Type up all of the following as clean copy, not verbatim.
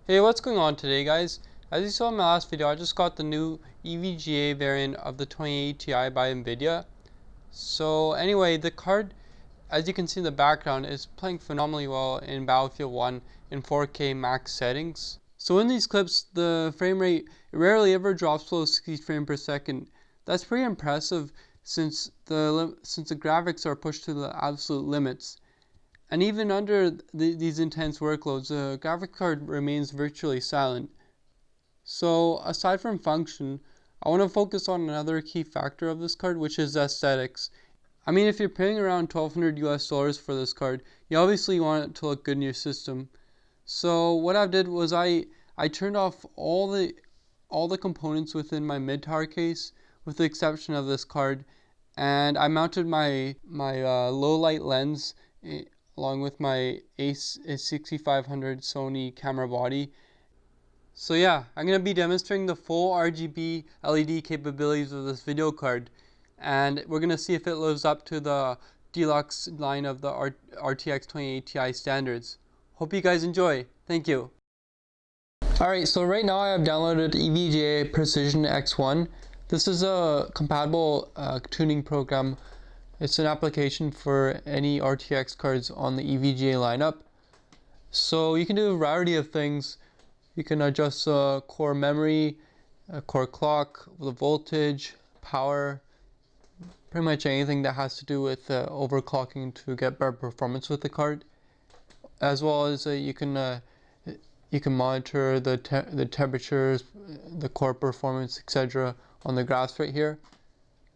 Hey, what's going on today, guys? As you saw in my last video, I just got the new EVGA variant of the 2080 Ti by NVIDIA. So anyway, the card, as you can see in the background, is playing phenomenally well in Battlefield 1 in 4K max settings. So in these clips, the frame rate rarely ever drops below 60 frames per second. That's pretty impressive since the graphics are pushed to the absolute limits. And even under these intense workloads, the graphic card remains virtually silent. So aside from function, I want to focus on another key factor of this card, which is aesthetics. I mean, if you're paying around $1,200 US for this card, you obviously want it to look good in your system. So what I did was I turned off all the components within my mid-tower case, with the exception of this card, and I mounted my low light lens along with my A6500 Sony camera body. So yeah, I'm going to be demonstrating the full RGB LED capabilities of this video card, and we're going to see if it lives up to the deluxe line of the RTX 2080 Ti standards. Hope you guys enjoy. Thank you. Alright, so right now I have downloaded EVGA Precision X1. This is a compatible tuning program. It's an application for any RTX cards on the EVGA lineup. So you can do a variety of things. You can adjust core memory, core clock, the voltage, power, pretty much anything that has to do with overclocking to get better performance with the card. As well as you can monitor the temperatures, the core performance, etc. on the graphs right here.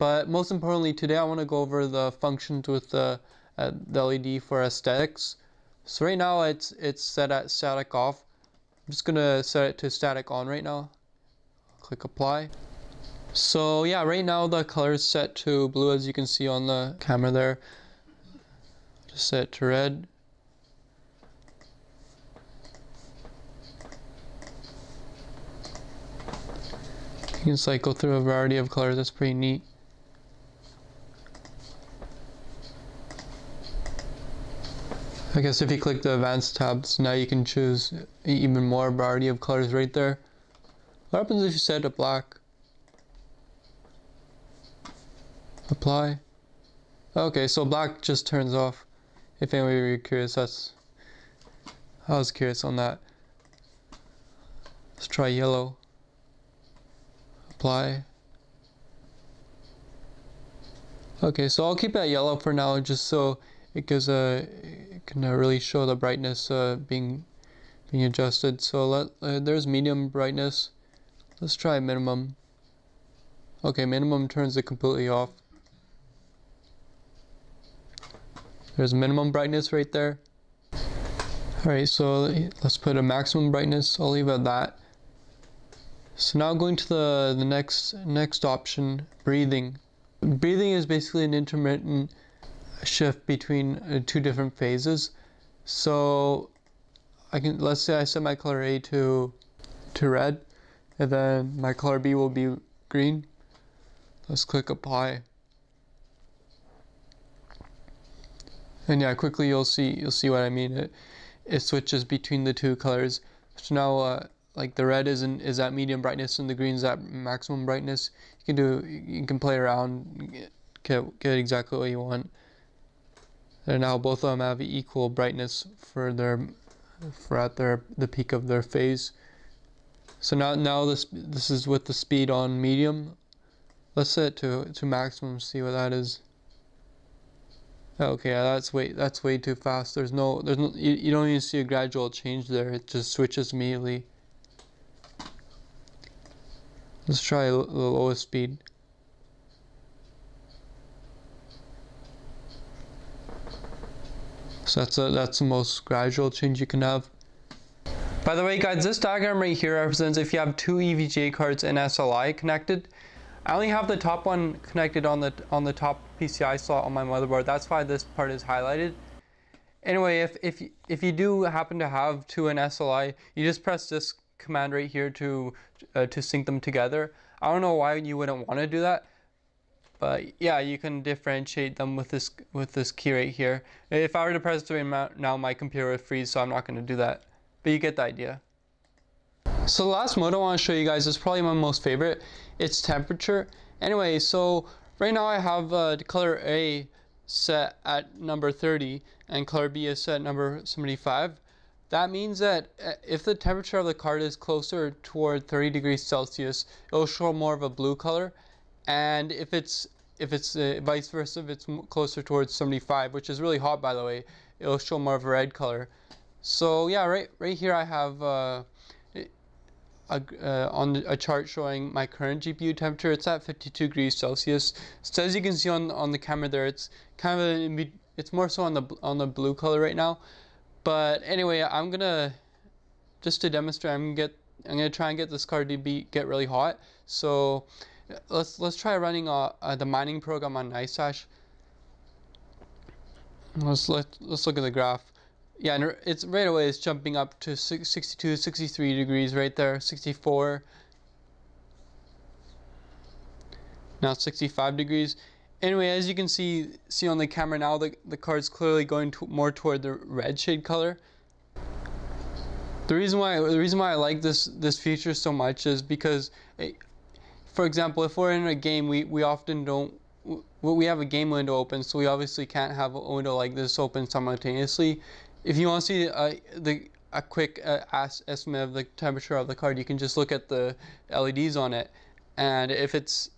But most importantly, today I want to go over the functions with the LED for aesthetics. So right now it's set at static off. I'm just gonna set it to static on right now. Click apply. So yeah, right now the color is set to blue, as you can see on the camera there. Just set it to red. You can cycle through a variety of colors. That's pretty neat. I guess if you click the advanced tabs, now you can choose even more variety of colors right there. What happens if you set it to black? Apply. Okay, so black just turns off. If anybody were curious, I was curious on that. Let's try yellow. Apply. Okay, so I'll keep that yellow for now, just so it gives it can really show the brightness being adjusted. So there's medium brightness. Let's try minimum. Okay, minimum turns it completely off. There's minimum brightness right there. Alright, so let's put a maximum brightness. I'll leave it at that. So now going to the next option, breathing. Breathing is basically an intermittent shift between two different phases. So let's say I set my color A to red, and then my color B will be green. Let's click apply. And yeah, quickly you'll see what I mean. It switches between the two colors. So now like the red is at medium brightness and the green is at maximum brightness. You can play around, get exactly what you want. And now both of them have equal brightness for at the peak of their phase. So now this is with the speed on medium. Let's set it to maximum, see what that is. Okay, that's way too fast. There's no you don't even see a gradual change there. It just switches immediately. Let's try the lowest speed. So that's the most gradual change you can have. By the way, guys, this diagram right here represents if you have two EVGA cards and SLI connected. I only have the top one connected on the top PCI slot on my motherboard. That's why this part is highlighted. Anyway, if you do happen to have two in SLI, you just press this command right here to sync them together. I don't know why you wouldn't want to do that, But yeah, you can differentiate them with this key right here. If I were to press it right now, my computer would freeze, so I'm not going to do that. But you get the idea. So the last mode I want to show you guys is probably my most favorite. It's temperature. Anyway, so right now I have the color A set at number 30 and color B is set at number 75. That means that if the temperature of the card is closer toward 30 degrees Celsius, it'll show more of a blue color, and if it's vice versa, if it's closer towards 75, which is really hot by the way, it'll show more of a red color. So yeah, right here I have on a chart showing my current GPU temperature. It's at 52 degrees Celsius. So as you can see on the camera there, it's kind of it's more so on the blue color right now. But anyway, I'm gonna just to demonstrate, I'm gonna try and get this card to get really hot. So let's try running the mining program on NiceHash. Let's look at the graph. Yeah, and it's right away it's jumping up to 62, 63 degrees right there, 64. Now 65 degrees. Anyway, as you can see on the camera now, the card's clearly going more toward the red shade color. The reason why I like this feature so much is because, for example, if we're in a game, we often don't. We have a game window open, so we obviously can't have a window like this open simultaneously. If you want to see a quick estimate of the temperature of the card, you can just look at the LEDs on it. And if it's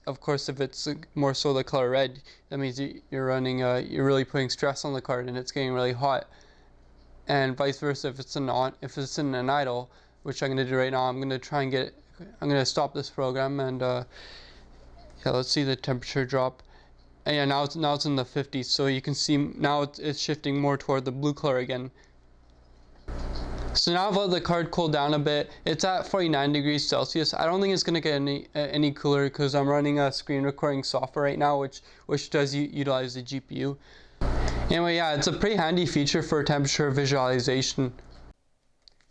more so the color red, that means you're really putting stress on the card and it's getting really hot. And vice versa, if it's in an idle, which I'm gonna do right now, I'm gonna stop this program and yeah, let's see the temperature drop. And yeah, now it's in the 50s, so you can see now it's shifting more toward the blue color again. So now I've let the card cool down a bit. It's at 49 degrees Celsius. I don't think it's gonna get any cooler because I'm running a screen recording software right now, which does utilize the GPU. Anyway, yeah, it's a pretty handy feature for temperature visualization.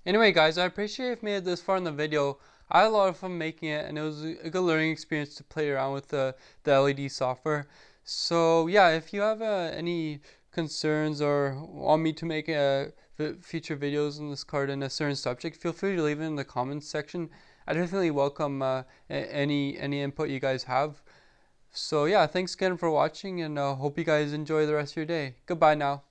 Anyway, guys, I appreciate you've made it this far in the video. I had a lot of fun making it, and it was a good learning experience to play around with the LED software. So yeah, if you have any concerns or want me to make future videos on this card in a certain subject, feel free to leave it in the comments section. I definitely welcome any input you guys have. So yeah, thanks again for watching, and hope you guys enjoy the rest of your day. Goodbye now.